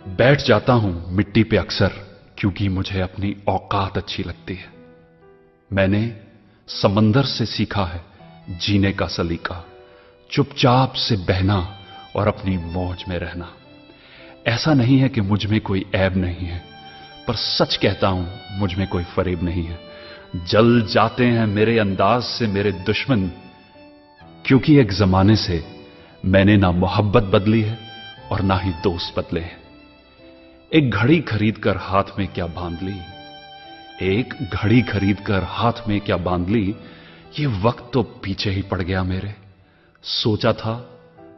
बैठ जाता हूं मिट्टी पे अक्सर क्योंकि मुझे अपनी औकात अच्छी लगती है। मैंने समंदर से सीखा है जीने का सलीका, चुपचाप से बहना और अपनी मौज में रहना। ऐसा नहीं है कि मुझ में कोई ऐब नहीं है, पर सच कहता हूं मुझ में कोई फरेब नहीं है। जल जाते हैं मेरे अंदाज से मेरे दुश्मन, क्योंकि एक जमाने से मैंने ना मोहब्बत बदली है और ना ही दोस्त बदले हैं। एक घड़ी खरीद कर हाथ में क्या बांध ली, एक घड़ी खरीद कर हाथ में क्या बांध ली, ये वक्त तो पीछे ही पड़ गया मेरे। सोचा था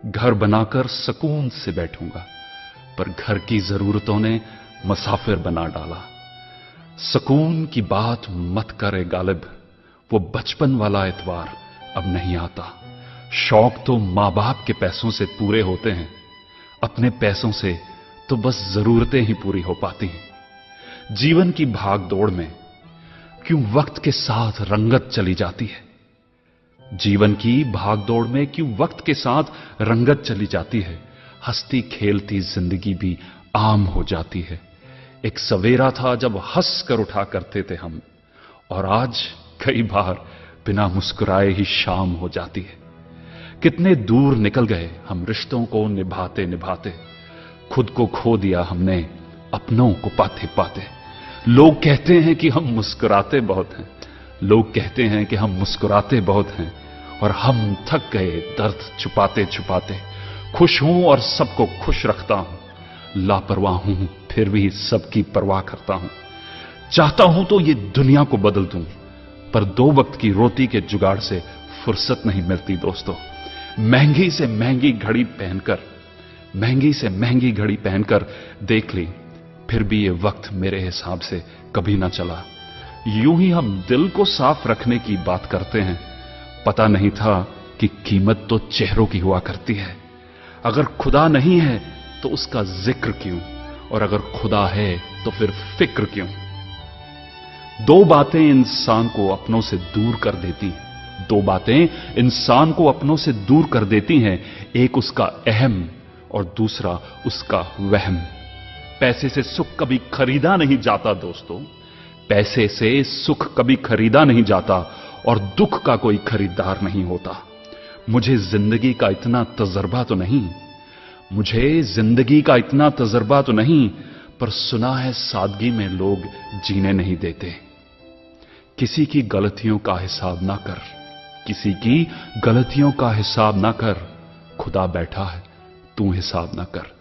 घर बनाकर सुकून से बैठूंगा, पर घर की जरूरतों ने मुसाफिर बना डाला। सुकून की बात मत करे गालिब, वो बचपन वाला एतवार अब नहीं आता। शौक तो मां बाप के पैसों से पूरे होते हैं, अपने पैसों से तो बस जरूरतें ही पूरी हो पाती हैं। जीवन की भाग दौड़ में क्यों वक्त के साथ रंगत चली जाती है, जीवन की भाग दौड़ में क्यों वक्त के साथ रंगत चली जाती है। हंसती खेलती जिंदगी भी आम हो जाती है। एक सवेरा था जब हंस कर उठा करते थे हम, और आज कई बार बिना मुस्कुराए ही शाम हो जाती है। कितने दूर निकल गए हम रिश्तों को निभाते निभाते, खुद को खो दिया हमने अपनों को पाते पाते। लोग कहते हैं कि हम मुस्कुराते बहुत हैं, लोग कहते हैं कि हम मुस्कुराते बहुत हैं, और हम थक गए दर्द छुपाते छुपाते। खुश हूं और सबको खुश रखता हूं, लापरवाह हूं फिर भी सबकी परवाह करता हूं। चाहता हूं तो ये दुनिया को बदल दूं, पर दो वक्त की रोटी के जुगाड़ से फुर्सत नहीं मिलती दोस्तों। महंगी से महंगी घड़ी पहनकर, महंगी से महंगी घड़ी पहनकर देख ली, फिर भी ये वक्त मेरे हिसाब से कभी ना चला। यूं ही हम दिल को साफ रखने की बात करते हैं, पता नहीं था कि कीमत तो चेहरों की हुआ करती है। अगर खुदा नहीं है तो उसका जिक्र क्यों, और अगर खुदा है तो फिर फिक्र क्यों। दो बातें इंसान को अपनों से दूर कर देती हैं, दो बातें इंसान को अपनों से दूर कर देती हैं। एक उसका अहम और दूसरा उसका वहम। पैसे से सुख कभी खरीदा नहीं जाता दोस्तों, पैसे से सुख कभी खरीदा नहीं जाता, और दुख का कोई खरीदार नहीं होता। मुझे जिंदगी का इतना तजर्बा तो नहीं, मुझे जिंदगी का इतना तजर्बा तो नहीं, पर सुना है सादगी में लोग जीने नहीं देते। किसी की गलतियों का हिसाब ना कर, किसी की गलतियों का हिसाब ना कर, खुदा बैठा है तू हिसाब ना कर।